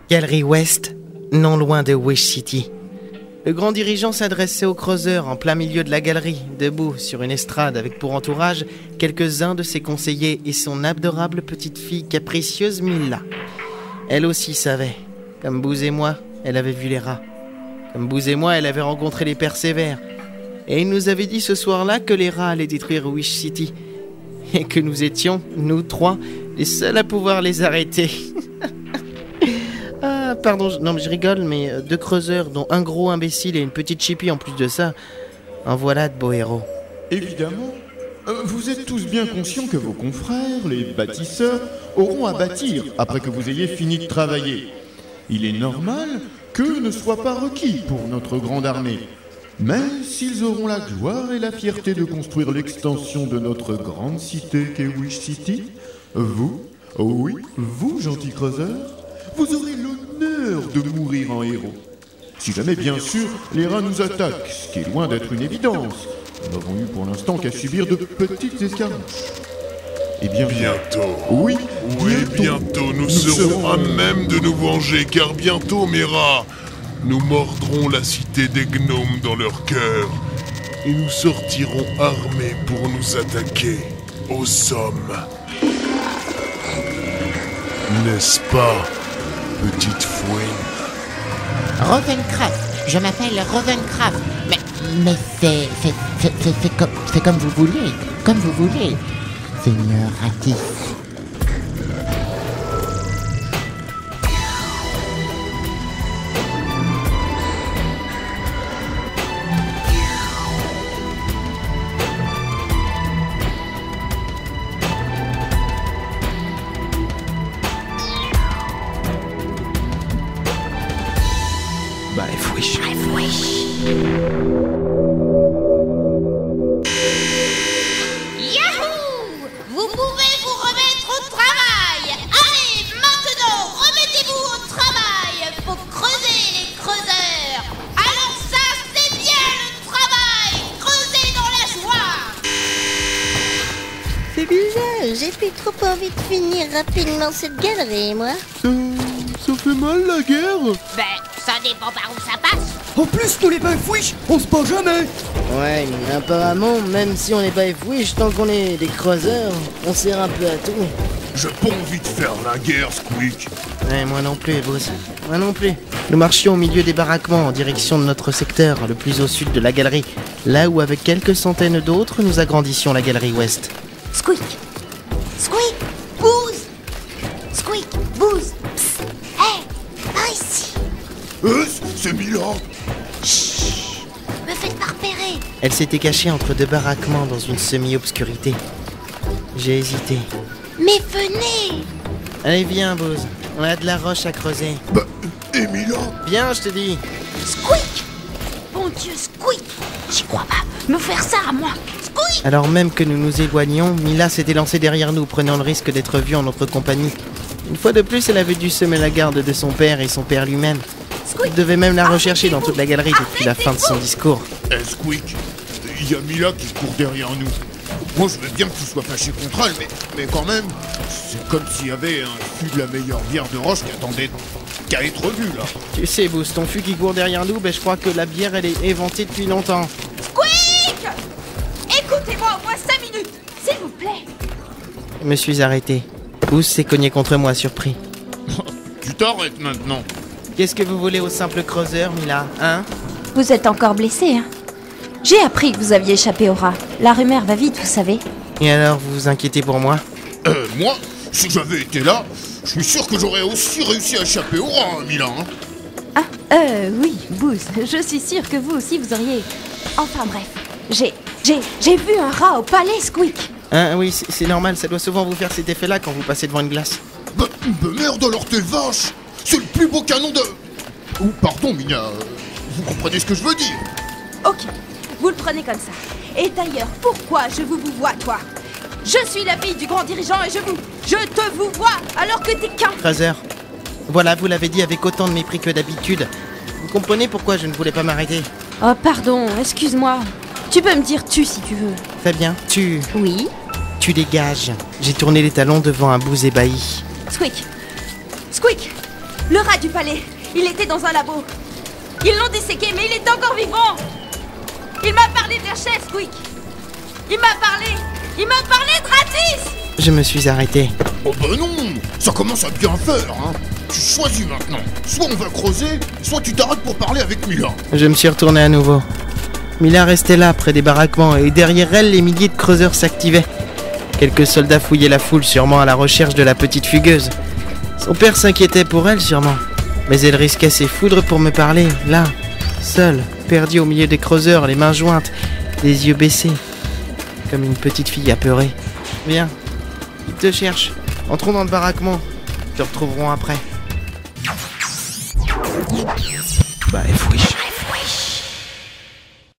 Galerie Ouest, non loin de Wish City. Le grand dirigeant s'adressait aux creuseurs en plein milieu de la galerie, debout sur une estrade avec pour entourage quelques-uns de ses conseillers et son adorable petite fille capricieuse Mila. Elle aussi savait. Comme Bouz et moi, elle avait vu les rats. Comme Bouz et moi, elle avait rencontré les persévères. Et il nous avait dit ce soir-là que les rats allaient détruire Wish City. Et que nous étions, nous trois, les seuls à pouvoir les arrêter. Ah, pardon, non mais je rigole, mais deux creuseurs, dont un gros imbécile et une petite chippie en plus de ça. En voilà de beaux héros. Évidemment. Vous êtes tous bien conscients que vos confrères, les bâtisseurs, auront à bâtir après que vous ayez fini de travailler. Il est normal qu'eux ne soient pas requis pour notre grande armée. Mais s'ils auront la gloire et la fierté de construire l'extension de notre grande cité qu'est Wish City, vous, oh oui, vous, gentils creuseurs, vous aurez l'honneur de mourir en héros. Si jamais, bien sûr, les rats nous attaquent, ce qui est loin d'être une évidence. Nous n'avons eu pour l'instant qu'à subir de petites escarmouches. Et bien bientôt. Oui, bientôt nous serons à même de nous venger, car bientôt, mes rats, nous mordrons la cité des gnomes dans leur cœur et nous sortirons armés pour nous attaquer aux hommes. N'est-ce pas, petite fouine? Rovencraft, je m'appelle Rovencraft. Mais c'est comme vous voulez. Comme vous voulez, Seigneur Ratis. Bref, Wish. Yahoo! Vous pouvez vous remettre au travail! Allez, maintenant, remettez-vous au travail! Faut creuser, les creuseurs! Alors ça, c'est bien le travail! Creusez dans la joie! C'est bizarre, j'ai plus trop envie de finir rapidement cette galerie, moi. Ça fait mal la guerre. Ben, ça dépend par où ça passe! En plus, tous les Wish, on se bat jamais. Ouais, mais apparemment, même si on n'est pas Wish, tant qu'on est des creuseurs, on sert un peu à tout. J'ai pas envie de faire la guerre, Squeak. Ouais, moi non plus, Bouz. Moi non plus. Nous marchions au milieu des baraquements en direction de notre secteur, le plus au sud de la galerie. Là où, avec quelques centaines d'autres, nous agrandissions la galerie ouest. Squeak! Squeak! Bouz! Squeak! Bouz! Psst! Hé! Par ici! C'est Mila. Chut! Me faites pas repérer! Elle s'était cachée entre deux baraquements dans une semi-obscurité. J'ai hésité. Mais venez! Allez, viens, Bouz. On a de la roche à creuser. Et Mila? Viens, je te dis. Squeak! Bon Dieu, Squeak! J'y crois pas! Me faire ça à moi! Squeak! Alors même que nous nous éloignions, Mila s'était lancée derrière nous, prenant le risque d'être vue en notre compagnie. Une fois de plus, elle avait dû semer la garde de son père et son père lui-même. Il devait même la rechercher dans toute la galerie depuis la fin de son discours. Squeak, il y a Mila qui court derrière nous. Moi, je veux bien que tu sois fâché contre elle, mais quand même, c'est comme s'il y avait un fût de la meilleure bière de roche qui attendait qu'à être bu, là. Tu sais, Bouz, ton fût qui court derrière nous, je crois que la bière, elle est éventée depuis longtemps. Squeak! Écoutez-moi au moins 5 minutes, s'il vous plaît! Je me suis arrêté. Bouz s'est cogné contre moi, surpris. Tu t'arrêtes maintenant. Qu'est-ce que vous voulez au simple creuseur, Mila, hein? Vous êtes encore blessé, hein? J'ai appris que vous aviez échappé au rat. La rumeur va vite, vous savez. Et alors, vous vous inquiétez pour moi? Moi, si j'avais été là, je suis sûr que j'aurais aussi réussi à échapper au rat, Mila, hein. Oui, Bouz, je suis sûre que vous aussi vous auriez... Enfin bref, j'ai vu un rat au palais, Squeak. Hein, oui, c'est normal, ça doit souvent vous faire cet effet-là quand vous passez devant une glace. Merde alors t'es vache! C'est le plus beau canon de... Oh, pardon, Mina, vous comprenez ce que je veux dire? Ok, vous le prenez comme ça. Et d'ailleurs, pourquoi je vous vois, toi? Je suis la fille du grand dirigeant et je te vous vois alors que t'es qu'un... Creuseur, voilà, vous l'avez dit avec autant de mépris que d'habitude. Vous comprenez pourquoi je ne voulais pas m'arrêter? Oh, pardon, excuse-moi. Tu peux me dire tu si tu veux. Très bien, tu... Oui? Tu dégages. J'ai tourné les talons devant un Bouz ébahi. Squeak! Squeak! Le rat du palais, il était dans un labo. Ils l'ont disséqué, mais il est encore vivant. Il m'a parlé de la chaise, Squeak. Il m'a parlé de Ratis. Je me suis arrêté. Oh bah non, ça commence à bien faire, hein. Tu choisis maintenant. Soit on va creuser, soit tu t'arrêtes pour parler avec Mila. Je me suis retourné à nouveau. Mila restait là, près des baraquements, et derrière elle, les milliers de creuseurs s'activaient. Quelques soldats fouillaient la foule, sûrement à la recherche de la petite fugueuse. Son père s'inquiétait pour elle, sûrement. Mais elle risquait ses foudres pour me parler, là, seule, perdue au milieu des creuseurs, les mains jointes, les yeux baissés, comme une petite fille apeurée. Viens, ils te cherchent. Entrons dans le baraquement. Te retrouverons après. Bah, fouiche.